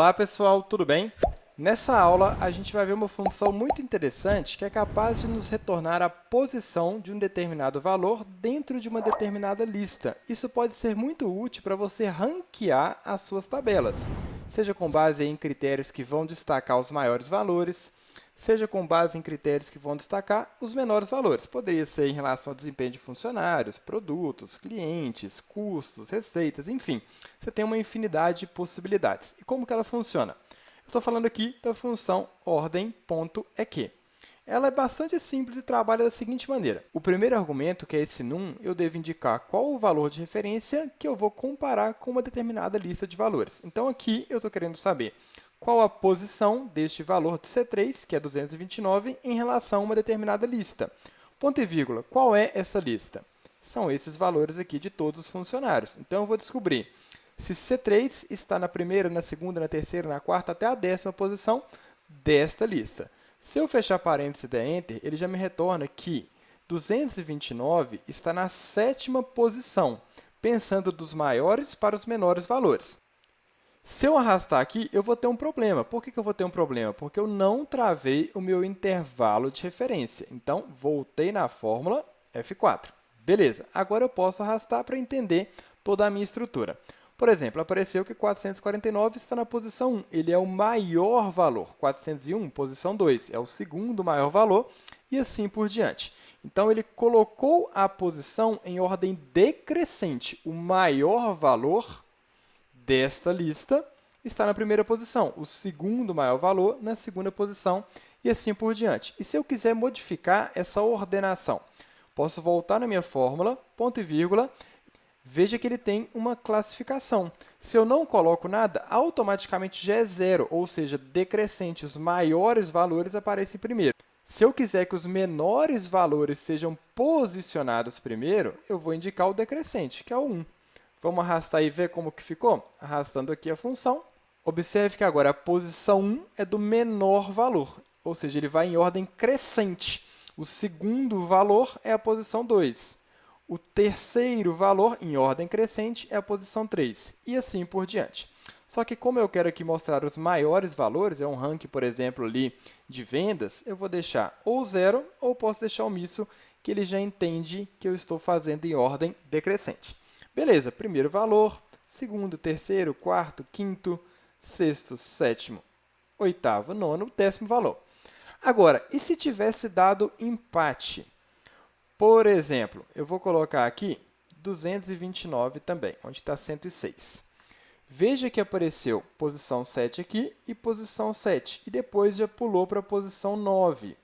Olá pessoal, tudo bem? Nessa aula a gente vai ver uma função muito interessante que é capaz de nos retornar a posição de um determinado valor dentro de uma determinada lista. Isso pode ser muito útil para você ranquear as suas tabelas, seja com base em critérios que vão destacar os maiores valores, seja com base em critérios que vão destacar os menores valores. Poderia ser em relação ao desempenho de funcionários, produtos, clientes, custos, receitas, enfim. Você tem uma infinidade de possibilidades. E como que ela funciona? Eu estou falando aqui da função ordem.eq. Ela é bastante simples e trabalha da seguinte maneira. O primeiro argumento, que é esse num, eu devo indicar qual o valor de referência que eu vou comparar com uma determinada lista de valores. Então, aqui eu estou querendo saber qual a posição deste valor de C3, que é 229, em relação a uma determinada lista. Ponto e vírgula, qual é essa lista? São esses valores aqui de todos os funcionários. Então, eu vou descobrir se C3 está na primeira, na segunda, na terceira, na quarta, até a 10ª posição desta lista. Se eu fechar parênteses e der Enter, ele já me retorna que 229 está na 7ª posição, pensando dos maiores para os menores valores. Se eu arrastar aqui, eu vou ter um problema. Por que eu vou ter um problema? Porque eu não travei o meu intervalo de referência. Então, voltei na fórmula F4. Beleza, agora eu posso arrastar para entender toda a minha estrutura. Por exemplo, apareceu que 449 está na posição 1. Ele é o maior valor. 401, posição 2, é o segundo maior valor, e assim por diante. Então, ele colocou a posição em ordem decrescente. O maior valor desta lista está na primeira posição, o segundo maior valor na segunda posição, e assim por diante. E se eu quiser modificar essa ordenação? Posso voltar na minha fórmula, ponto e vírgula. Veja que ele tem uma classificação. Se eu não coloco nada, automaticamente já é zero, ou seja, decrescente. Os maiores valores aparecem primeiro. Se eu quiser que os menores valores sejam posicionados primeiro, eu vou indicar o decrescente, que é o 1. Vamos arrastar e ver como que ficou? Arrastando aqui a função. Observe que agora a posição 1 é do menor valor, ou seja, ele vai em ordem crescente. O segundo valor é a posição 2. O terceiro valor, em ordem crescente, é a posição 3, e assim por diante. Só que como eu quero aqui mostrar os maiores valores, é um ranking, por exemplo, ali de vendas, eu vou deixar ou 0, ou posso deixar omisso, que ele já entende que eu estou fazendo em ordem decrescente. Beleza, primeiro valor, segundo, terceiro, quarto, quinto, sexto, sétimo, oitavo, nono, 10º valor. Agora, e se tivesse dado empate? Por exemplo, eu vou colocar aqui 229 também, onde está 106. Veja que apareceu posição 7 aqui e posição 7, e depois já pulou para a posição 9.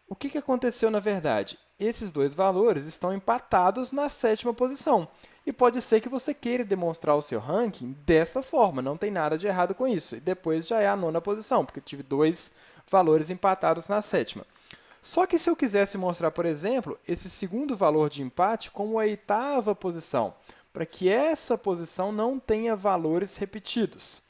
O que aconteceu na verdade? Esses dois valores estão empatados na 7ª posição. E pode ser que você queira demonstrar o seu ranking dessa forma, não tem nada de errado com isso. E depois já é a 9ª posição, porque eu tive dois valores empatados na 7ª. Só que se eu quisesse mostrar, por exemplo, esse segundo valor de empate como a 8ª posição, para que essa posição não tenha valores repetidos,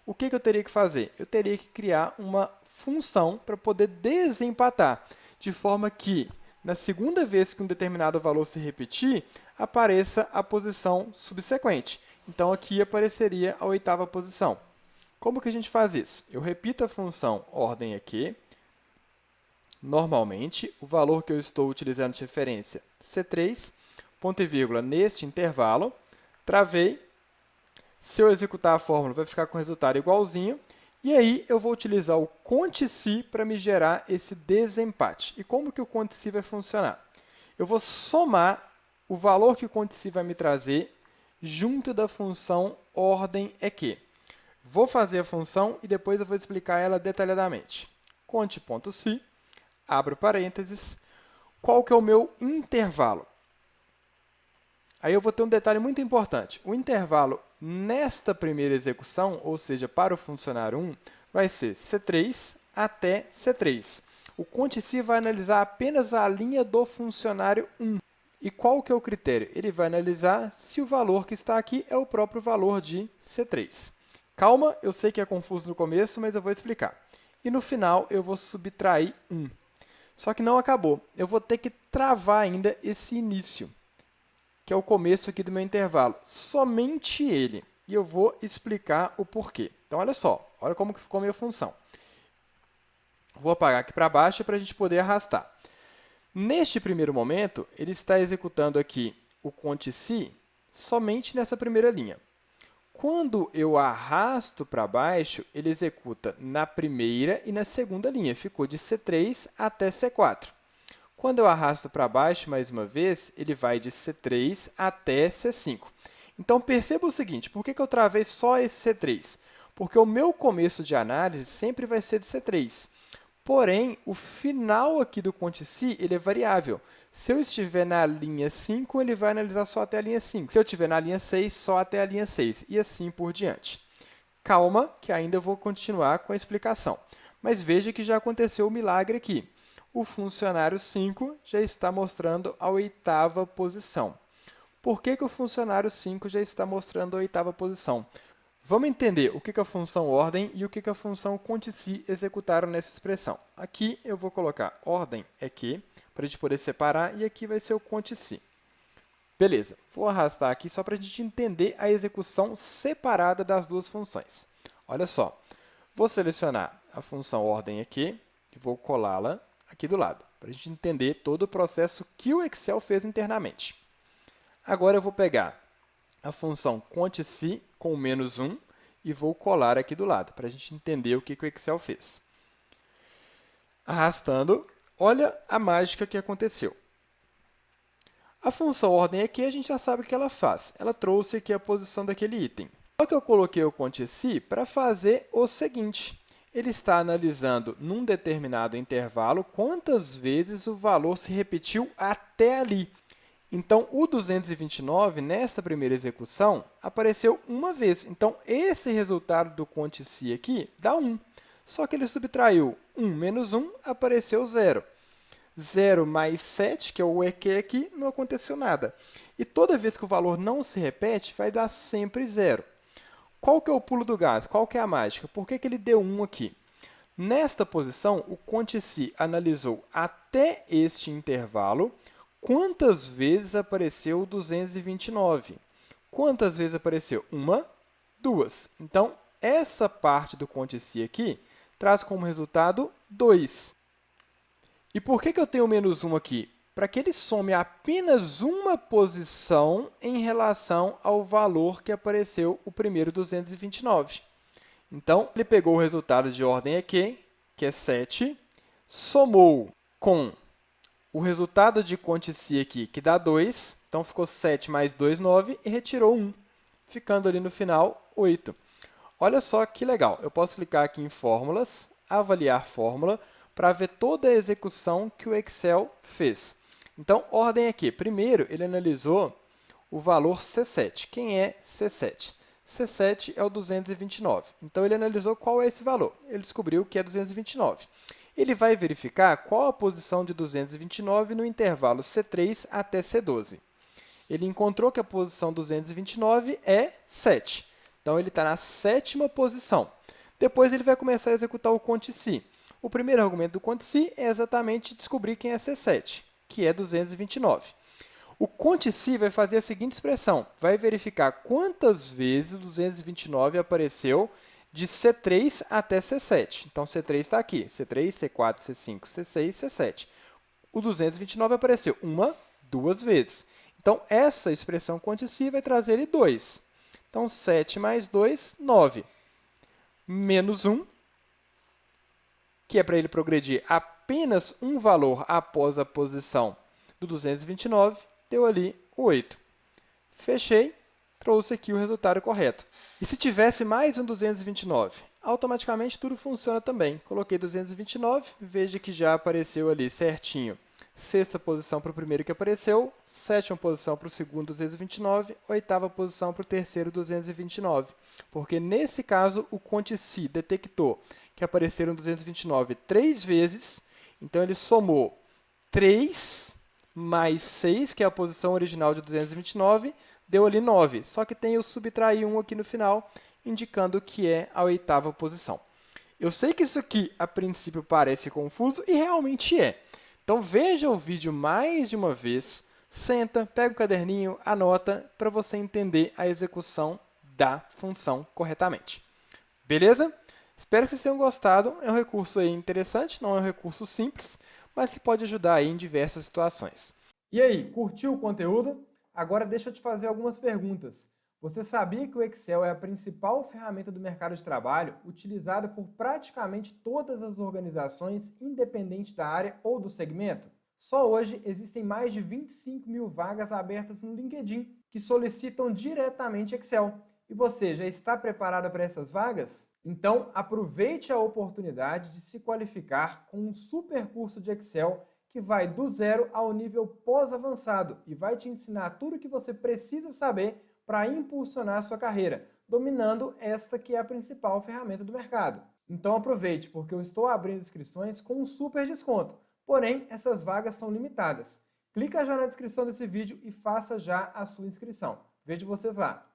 o que eu teria que fazer? Eu teria que criar uma função para poder desempatar, de forma que, na segunda vez que um determinado valor se repetir, apareça a posição subsequente. Então, aqui apareceria a 8ª posição. Como que a gente faz isso? Eu repito a função ordem aqui. Normalmente, o valor que eu estou utilizando de referência, C3, ponto e vírgula, neste intervalo, travei. Se eu executar a fórmula, vai ficar com o resultado igualzinho. E aí, eu vou utilizar o conte-se para me gerar esse desempate. E como que o conte-se vai funcionar? Eu vou somar o valor que o conte-se vai me trazer junto da função ordem.eq. Vou fazer a função e depois eu vou explicar ela detalhadamente. Conte.se, abro parênteses, qual que é o meu intervalo? Aí eu vou ter um detalhe muito importante. O intervalo nesta primeira execução, ou seja, para o funcionário 1, vai ser C3 até C3. O conte.se vai analisar apenas a linha do funcionário 1. E qual que é o critério? Ele vai analisar se o valor que está aqui é o próprio valor de C3. Calma, eu sei que é confuso no começo, mas eu vou explicar. E no final, eu vou subtrair 1. Só que não acabou. Eu vou ter que travar ainda esse início, que é o começo aqui do meu intervalo. Somente ele. e eu vou explicar o porquê. Então, olha só, olha como que ficou a minha função. Vou apagar aqui para baixo para a gente poder arrastar. Neste primeiro momento, ele está executando aqui o conte-se somente nessa primeira linha. Quando eu arrasto para baixo, ele executa na primeira e na segunda linha. Ficou de C3 até C4. Quando eu arrasto para baixo, mais uma vez, ele vai de C3 até C5. Então, perceba o seguinte, por que eu travei só esse C3? Porque o meu começo de análise sempre vai ser de C3. Porém, o final aqui do conte-se ele é variável. Se eu estiver na linha 5, ele vai analisar só até a linha 5. Se eu estiver na linha 6, só até a linha 6, e assim por diante. Calma, que ainda vou continuar com a explicação. Mas veja que já aconteceu o milagre aqui. O funcionário 5 já está mostrando a 8ª posição. Por que o funcionário 5 já está mostrando a 8ª posição? Vamos entender o que a função ordem e o que a função conte-se executaram nessa expressão. Aqui eu vou colocar ordem é que, para a gente poder separar, e aqui vai ser o conte-se. Beleza, vou arrastar aqui só para a gente entender a execução separada das duas funções. Olha só, vou selecionar a função ordem aqui e vou colá-la aqui do lado, para a gente entender todo o processo que o Excel fez internamente. Agora eu vou pegar a função conte-se com o -1 e vou colar aqui do lado, para a gente entender o que o Excel fez. Arrastando, olha a mágica que aconteceu. A função ordem aqui, a gente já sabe o que ela faz. Ela trouxe aqui a posição daquele item. Só que eu coloquei o conte-se para fazer o seguinte. Ele está analisando, num determinado intervalo, quantas vezes o valor se repetiu até ali. Então, o 229, nesta primeira execução, apareceu uma vez. Então, esse resultado do conte-se aqui dá 1. Só que ele subtraiu 1 menos 1, apareceu 0. 0 mais 7, que é o EQ aqui, não aconteceu nada. E toda vez que o valor não se repete, vai dar sempre 0. Qual que é o pulo do gato? Qual que é a mágica? Por que ele deu 1 aqui? Nesta posição, o conte-se analisou até este intervalo quantas vezes apareceu o 229. Quantas vezes apareceu? 1, 2. Então, essa parte do conte-se aqui traz como resultado 2. E por que eu tenho -1 aqui? Para que ele some apenas uma posição em relação ao valor que apareceu o primeiro 229. Então, ele pegou o resultado de ordem EQ, que é 7, somou com o resultado de conte-se aqui, que dá 2, então ficou 7 mais 2, 9, e retirou 1, ficando ali no final 8. Olha só que legal, eu posso clicar aqui em Fórmulas, Avaliar Fórmula, para ver toda a execução que o Excel fez. Então, ordem aqui. Primeiro, ele analisou o valor C7. Quem é C7? C7 é o 229. Então, ele analisou qual é esse valor. Ele descobriu que é 229. Ele vai verificar qual a posição de 229 no intervalo C3 até C12. Ele encontrou que a posição 229 é 7. Então, ele está na 7ª posição. Depois, ele vai começar a executar o conte-se. O primeiro argumento do conte-se é exatamente descobrir quem é C7, que é 229. O conte-se vai fazer a seguinte expressão. Vai verificar quantas vezes o 229 apareceu de C3 até C7. Então, C3 está aqui. C3, C4, C5, C6, C7. O 229 apareceu 1, 2 vezes. Então, essa expressão conte-se vai trazer ele 2. Então, 7 mais 2, 9. Menos 1, que é para ele progredir apenas um valor após a posição do 229, deu ali o 8. Fechei, trouxe aqui o resultado correto. E se tivesse mais um 229? Automaticamente tudo funciona também. Coloquei 229, veja que já apareceu ali certinho. 6ª posição para o primeiro que apareceu, 7ª posição para o segundo 229, 8ª posição para o terceiro 229. Porque nesse caso o conte-se detectou que apareceram 229 3 vezes, então ele somou 3 mais 6, que é a posição original de 229, deu ali 9. Só que tem o subtrair 1 aqui no final, indicando que é a 8ª posição. Eu sei que isso aqui, a princípio, parece confuso, e realmente é. Então, veja o vídeo mais de uma vez, senta, pega o caderninho, anota, para você entender a execução da função corretamente. Beleza? Espero que vocês tenham gostado. É um recurso aí interessante, não é um recurso simples, mas que pode ajudar aí em diversas situações. E aí, curtiu o conteúdo? Agora deixa eu te fazer algumas perguntas. Você sabia que o Excel é a principal ferramenta do mercado de trabalho, utilizada por praticamente todas as organizações, independente da área ou do segmento? Só hoje existem mais de 25 mil vagas abertas no LinkedIn que solicitam diretamente Excel. E você já está preparada para essas vagas? Então, aproveite a oportunidade de se qualificar com um super curso de Excel que vai do zero ao nível pós-avançado e vai te ensinar tudo o que você precisa saber para impulsionar a sua carreira, dominando esta que é a principal ferramenta do mercado. Então aproveite, porque eu estou abrindo inscrições com um super desconto. Porém, essas vagas são limitadas. Clica já na descrição desse vídeo e faça já a sua inscrição. Vejo vocês lá!